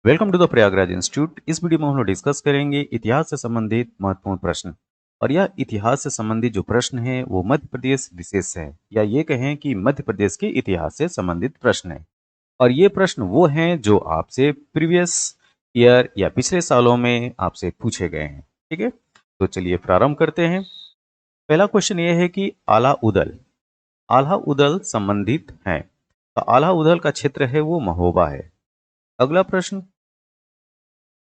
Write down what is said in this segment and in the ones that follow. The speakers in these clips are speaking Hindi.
Welcome to the Prayagraj institute. इस वीडियो में हम लोग डिस्कस करेंगे इतिहास से संबंधित महत्वपूर्ण प्रश्न। और यह इतिहास से संबंधित जो प्रश्न है वो मध्य प्रदेश विशेष है, या ये कहें कि मध्य प्रदेश के इतिहास से संबंधित प्रश्न है। और ये प्रश्न वो हैं जो आपसे प्रीवियस ईयर या पिछले सालों में आपसे पूछे गए हैं। ठीक है, तो चलिए प्रारंभ करते हैं। पहला क्वेश्चन ये है कि आला उदल आल्हा उदल संबंधित है। तो आल्हा उदल का क्षेत्र है वो महोबा है। अगला प्रश्न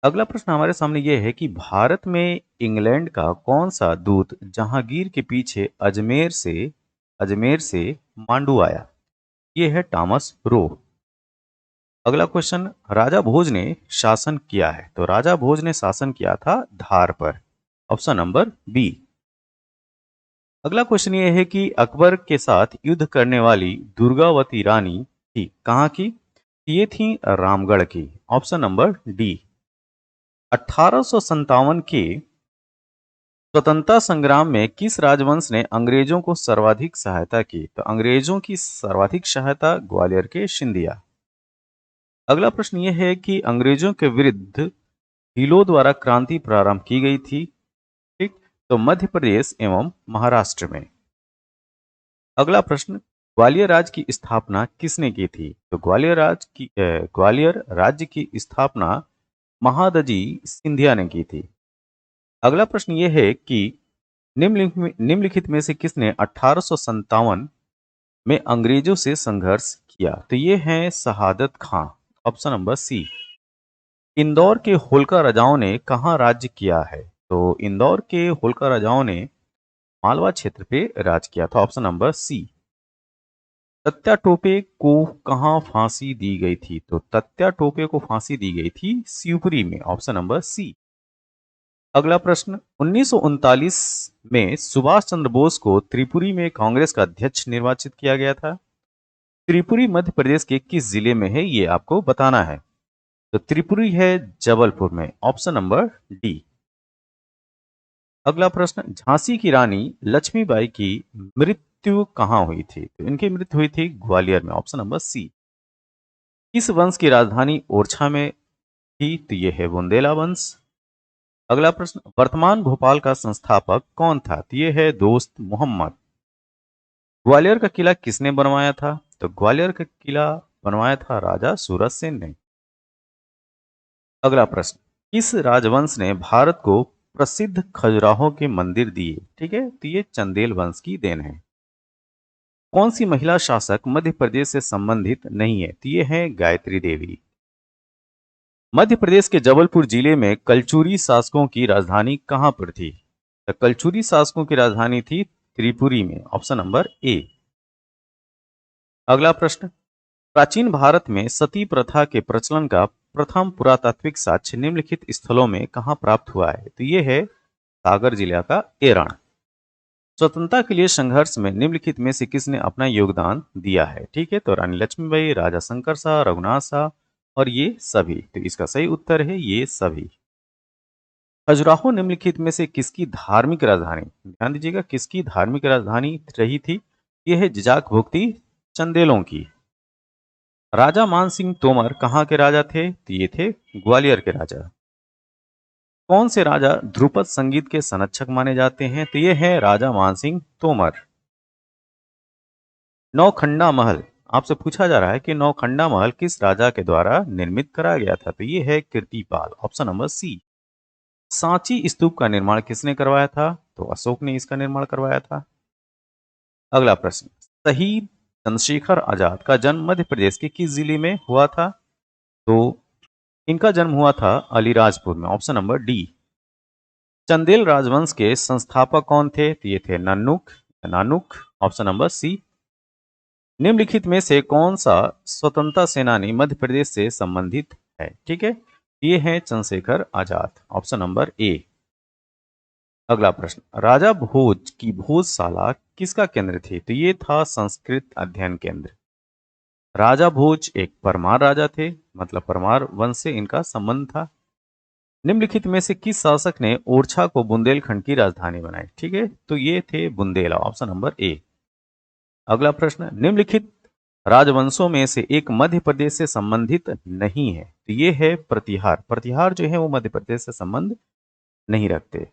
अगला प्रश्न हमारे सामने यह है कि भारत में इंग्लैंड का कौन सा दूत जहांगीर के पीछे अजमेर से मांडू आया। यह है टॉमस रो। अगला क्वेश्चन, राजा भोज ने शासन किया है। तो राजा भोज ने शासन किया था धार पर। Option number B. अगला क्वेश्चन यह है कि अकबर के साथ युद्ध करने वाली दुर्गावती रानी थी कहाँ की। ये थी रामगढ़ की। Option number D. 1857 के स्वतंत्रता संग्राम में किस राजवंश ने अंग्रेजों को सर्वाधिक सहायता की। तो अंग्रेजों की सर्वाधिक सहायता ग्वालियर के सिंधिया। अगला प्रश्न यह है कि अंग्रेजों के विरुद्ध भीलों द्वारा क्रांति प्रारंभ की गई थी। ठीक, तो मध्य प्रदेश एवं महाराष्ट्र में। अगला प्रश्न, ग्वालियर राज्य की स्थापना किसने की थी। तो ग्वालियर राज्य की स्थापना महादजी सिंधिया ने की थी। अगला प्रश्न यह है कि निम्नलिखित में से किसने 1857 में अंग्रेजों से संघर्ष किया। तो ये है Shahadat Khan. Option number C. Indore के होलकर राजाओं ने कहाँ राज्य किया है। तो इंदौर के होलकर राजाओं ने मालवा क्षेत्र पे राज किया था। Option number C. Tatya Tope को कहाँ फांसी दी गई थी। तो तत्या टोपे को फांसी दी गई थी शिवपुरी में। Option number C. अगला प्रश्न, 1939 में सुभाष चंद्र बोस को त्रिपुरी में कांग्रेस का अध्यक्ष निर्वाचित किया गया था। त्रिपुरी मध्य प्रदेश के किस जिले में है ये आपको बताना है। तो त्रिपुरी है जबलपुर में। Option number D. अगला प्रश्न, झांसी की रानी लक्ष्मीबाई की मृत्यु कहाँ हुई थी। तो इनकी मृत्यु हुई थी ग्वालियर में। Option number C. किस वंश की राजधानी ओरछा में थी। तो यह है बुंदेला वंश। अगला प्रश्न, वर्तमान भोपाल का संस्थापक कौन था। तो ये है दोस्त मोहम्मद। ग्वालियर का किला किसने बनवाया था। तो ग्वालियर का किला बनवाया था राजा सूरज सेन ने। अगला प्रश्न, किस राजवंश ने भारत को प्रसिद्ध खजुराहो के मंदिर दिए। ठीक है, तो ये चंदेल वंश की देन है। कौन सी महिला शासक मध्य प्रदेश से संबंधित नहीं है। तो ये है गायत्री देवी। मध्य प्रदेश के जबलपुर जिले में कलचुरी शासकों की राजधानी कहां पर थी। तो कलचुरी शासकों की राजधानी थी त्रिपुरी में। Option number A. अगला प्रश्न, प्राचीन भारत में सती प्रथा के प्रचलन का प्रथम पुरातात्विक साक्ष्य निम्नलिखित स्थलों में कहां प्राप्त हुआ है। तो यह है सागर जिला का एरण। स्वतंत्रता के लिए संघर्ष में निम्नलिखित में से किसने अपना योगदान दिया है। ठीक है, तो रानी लक्ष्मीबाई, राजा शंकर शाह, रघुनाथ शाह और ये सभी। तो इसका सही उत्तर है ये सभी। खजुराहो निम्नलिखित में से किसकी धार्मिक राजधानी, ध्यान दीजिएगा, किसकी धार्मिक राजधानी रही थी। यह है जिजाक भुक्ति चंदेलों की। राजा मान सिंह तोमर कहाँ के राजा थे। तो ये थे ग्वालियर के राजा। कौन से राजा ध्रुपद संगीत के संरक्षक माने जाते हैं। तो ये है राजा मान सिंह तोमर। नौखंडा महल आपसे पूछा जा रहा है कि नौखंडा महल किस राजा के द्वारा निर्मित कराया गया था। तो ये है Kirtipal. Option number C. Sanchi स्तूप का निर्माण किसने करवाया था। तो अशोक ने इसका निर्माण करवाया था। अगला प्रश्न, शहीद चंद्रशेखर आजाद का जन्म मध्य प्रदेश के किस जिले में हुआ था। तो इनका जन्म हुआ था अलीराजपुर में। Option number D. चंदेल राजवंश के संस्थापक कौन थे। तो ये थे नानुक। ऑप्शन नंबर सी। निम्नलिखित में से कौन सा स्वतंत्रता सेनानी मध्य प्रदेश से संबंधित है। ठीक है, ये है Chandrashekhar Azad. Option number A. अगला प्रश्न, राजा भोज की भोजशाला किसका केंद्र थी। तो ये था संस्कृत अध्ययन केंद्र। राजा भोज एक परमार राजा थे, मतलब परमार वंश से इनका संबंध था। निम्नलिखित में से किस शासक ने ओरछा को बुंदेलखंड की राजधानी बनाई। ठीक है, तो ये थे बुंदेला। Option number A. अगला प्रश्न, निम्नलिखित राजवंशों में से एक मध्य प्रदेश से संबंधित नहीं है, तो ये है प्रतिहार। प्रतिहार जो है वो मध्य प्रदेश से संबंध नहीं रखते।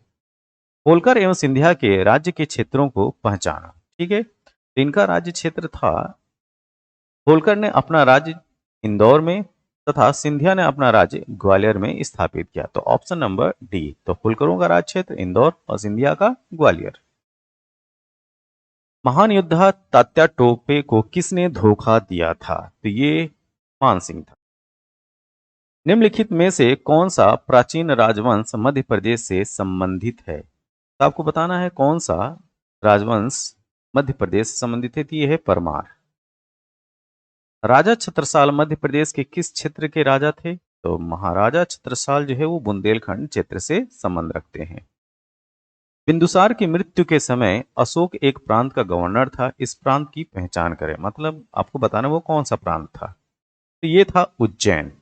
होलकर एवं सिंधिया के राज्य के क्षेत्रों को पहचाना। ठीक है, तो इनका राज्य क्षेत्र था, होलकर ने अपना राज्य इंदौर में तथा सिंधिया ने अपना राज्य ग्वालियर में स्थापित किया। तो ऑप्शन नंबर डी, तो होलकरों का राज्य क्षेत्र इंदौर और सिंधिया का ग्वालियर। महान योद्धा तात्या टोपे को किसने धोखा दिया था? तो ये मान सिंह था। निम्नलिखित में से कौन सा प्राचीन राजवंश मध्य प्रदेश से संबंधित है? तो आपको बताना है कौन सा राजवंश मध्य प्रदेश से संबंधित है। तो ये है परमार। राजा छत्रसाल मध्य प्रदेश के किस क्षेत्र के राजा थे? तो महाराजा छत्रसाल जो है वो बुंदेलखंड क्षेत्र से संबंध रखते हैं। बिंदुसार की मृत्यु के समय अशोक एक प्रांत का गवर्नर था, इस प्रांत की पहचान करें। मतलब आपको बताना वो कौन सा प्रांत था। तो ये था उज्जैन।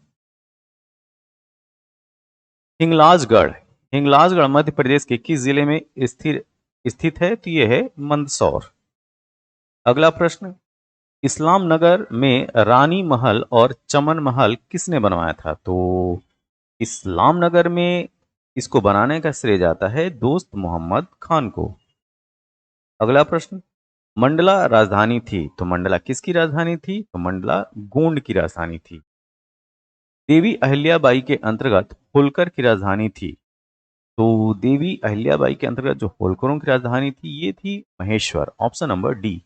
हिंगलाजगढ़, हिंगलाजगढ़ मध्य प्रदेश के किस जिले में स्थित है? तो ये है मंदसौर। अगला प्रश्न, इस्लाम नगर में रानी महल और चमन महल किसने बनवाया था? तो इस्लाम नगर में इसको बनाने का श्रेय जाता है दोस्त मोहम्मद खान को। अगला प्रश्न, मंडला राजधानी थी, तो मंडला किसकी राजधानी थी? तो मंडला गोंड की राजधानी थी। देवी अहिल्याबाई के अंतर्गत होलकर की राजधानी थी, तो देवी अहिल्याबाई के अंतर्गत जो होलकरों की राजधानी थी ये थी महेश्वर। Option number D.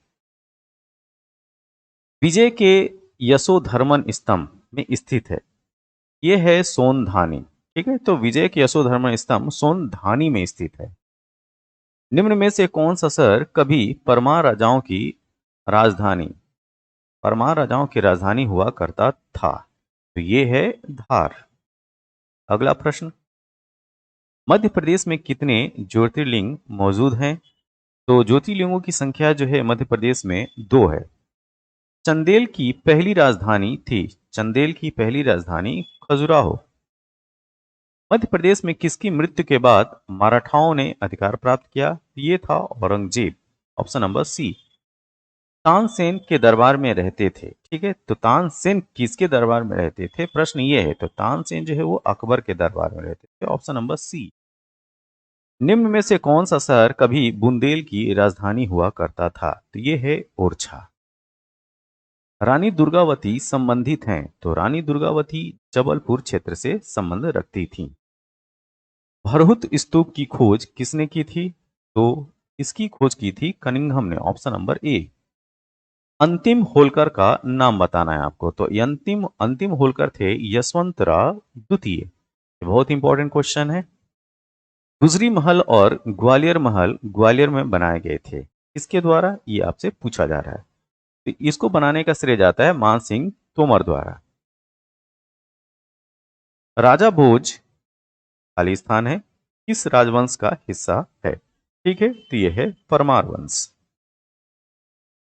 विजय के यशोधर्मन स्तंभ में स्थित है, यह है सोनधानी। ठीक है, तो विजय के यशोधर्मन स्तंभ सोनधानी में स्थित है। निम्न में से कौन सा शहर कभी परमार राजाओं की राजधानी, परमार राजाओं की राजधानी हुआ करता था? तो ये है धार। अगला प्रश्न, मध्य प्रदेश में कितने ज्योतिर्लिंग मौजूद हैं? तो ज्योतिर्लिंगों की संख्या जो है मध्य प्रदेश में 2 है। चंदेल की पहली राजधानी थी, चंदेल की पहली राजधानी खजुराहो। मध्य प्रदेश में किसकी मृत्यु के बाद मराठाओं ने अधिकार प्राप्त किया? ये था Aurangzeb. Option number C. Tansen के दरबार में रहते थे। ठीक है, तो तानसेन किसके दरबार में रहते थे? प्रश्न ये है। तो तानसेन जो है वो अकबर के दरबार में रहते थे। Option number C. निम्न में से कौन सा शहर कभी बुंदेल की राजधानी हुआ करता था? तो ये है ओरछा। रानी दुर्गावती संबंधित हैं, तो रानी दुर्गावती जबलपुर क्षेत्र से संबंध रखती थी। भरहुत स्तूप की खोज किसने की थी? तो इसकी खोज की थी कनिंघम ने। ऑप्शन नंबर ए। अंतिम होलकर का नाम बताना है आपको, तो ये अंतिम अंतिम होलकर थे यशवंतराव द्वितीय। ये बहुत इंपॉर्टेंट क्वेश्चन है। गुजरी महल और ग्वालियर महल ग्वालियर में बनाए गए थे, किसके द्वारा? ये आपसे पूछा जा रहा है। तो इसको बनाने का श्रेय जाता है मान सिंह तोमर द्वारा। राजा भोज खाली स्थान है, किस राजवंश का हिस्सा है? ठीक है, तो यह है परमार वंश।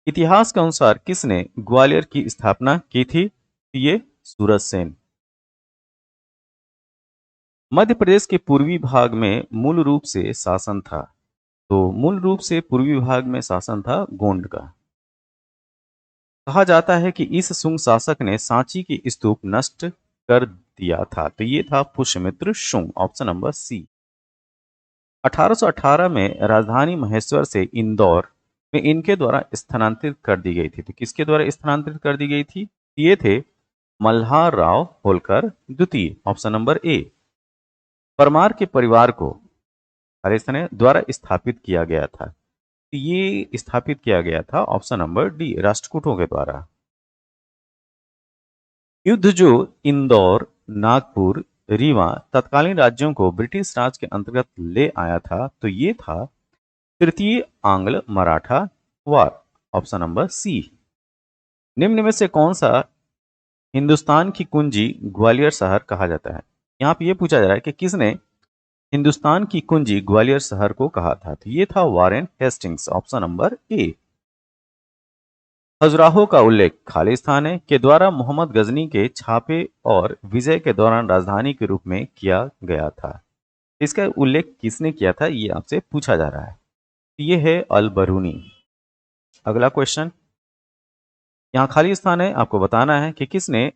इतिहास के अनुसार किसने ग्वालियर की स्थापना की थी? ये सूरज सेन। मध्य प्रदेश के पूर्वी भाग में मूल रूप से शासन था, तो मूल रूप से पूर्वी भाग में शासन था गोंड का। कहा जाता है कि इस शुंग शासक ने सांची की स्तूप नष्ट कर दिया था, तो ये था Pushyamitra Shunga. Option number C. 1818 में राजधानी महेश्वर से इंदौर में इनके द्वारा स्थानांतरित कर दी गई थी, तो किसके द्वारा स्थानांतरित कर दी गई थी? ये थे मल्हार राव होलकर द्वितीय। ऑप्शन नंबर ए। परमार के परिवार को खालिस्तान द्वारा स्थापित किया गया था, तो ये स्थापित किया गया था ऑप्शन नंबर डी, राष्ट्रकूटों के द्वारा। युद्ध जो इंदौर, नागपुर, रीवा तत्कालीन राज्यों को ब्रिटिश राज के अंतर्गत ले आया था, तो ये था तृतीय आंग्ल Maratha war. Option number C. निम्न में से कौन सा हिंदुस्तान की कुंजी ग्वालियर शहर कहा जाता है? यहाँ पे ये पूछा जा रहा है कि किसने हिंदुस्तान की कुंजी ग्वालियर शहर को कहा था? तो ये था वारेन हेस्टिंग्स। ऑप्शन नंबर ए। खजुराहो का उल्लेख खालिस्तान के द्वारा मोहम्मद गजनी के छापे और विजय के दौरान राजधानी के रूप में किया गया था। इसका उल्लेख किसने किया था ये आपसे पूछा जा रहा है। ये है अल बरूनी। अगला क्वेश्चन, यहाँ खाली स्थान है, आपको बताना है कि किसने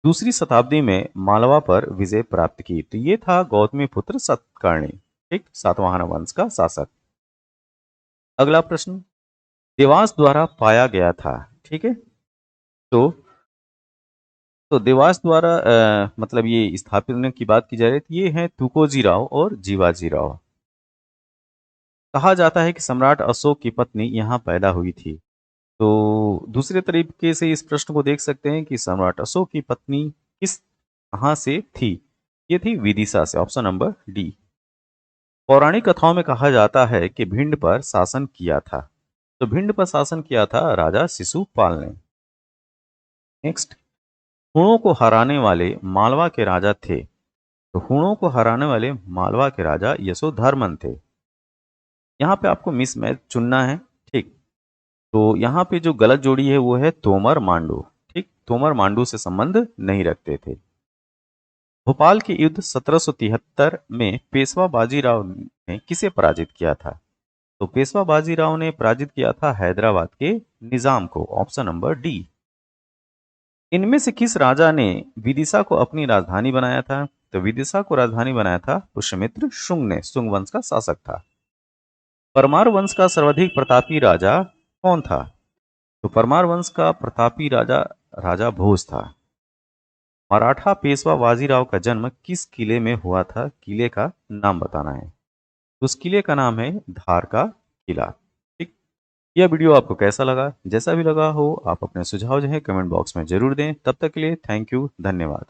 दूसरी शताब्दी में मालवा पर विजय प्राप्त की। तो ये था गौतमी पुत्र सतकर्णी, ठीक, सातवाहन वंश का शासक। अगला प्रश्न, देवास द्वारा पाया गया था, ठीक है। तो देवास द्वारा मतलब ये स्थापित होने की बात की जा रही थी, ये है तुकोजी राव और जीवाजी राव। कहा जाता है कि सम्राट अशोक की पत्नी यहाँ पैदा हुई थी। तो दूसरे तरीके से इस प्रश्न को देख सकते हैं कि सम्राट अशोक की पत्नी किस कहाँ से थी। ये थी विदिशा से, ऑप्शन नंबर डी। पौराणिक कथाओं में कहा जाता है कि भिंड पर शासन किया था। तो भिंड पर शासन किया था राजा शिशुपाल ने। नेक्स्ट, हुणों को हराने वाले मालवा के राजा थे। तो हुणों को हराने वाले मालवा के राजा यशोधर्मन थे। यहाँ पे आपको मिसमैच चुनना है, ठीक। तो यहाँ पे जो गलत जोड़ी है वो है तोमर मांडू, ठीक। तोमर मांडू से संबंध नहीं रखते थे। भोपाल के युद्ध 1773 में पेशवा बाजीराव ने किसे पराजित किया था। तो पेशवा बाजीराव ने पराजित किया था हैदराबाद के निजाम को, ऑप्शन नंबर डी। इनमें से किस राजा ने विदिशा को अपनी राजधानी बनाया था। तो विदिशा को राजधानी बनाया था पुष्यमित्र शुंग ने, शुंग वंश का शासक था। परमार वंश का सर्वाधिक प्रतापी राजा कौन था। तो परमार वंश का प्रतापी राजा राजा भोज था। मराठा पेशवा बाजीराव का जन्म किस किले में हुआ था, किले का नाम बताना है। उस किले का नाम है धार का किला, ठीक। यह वीडियो आपको कैसा लगा, जैसा भी लगा हो आप अपने सुझाव जो है कमेंट बॉक्स में जरूर दें। तब तक के लिए थैंक यू, धन्यवाद।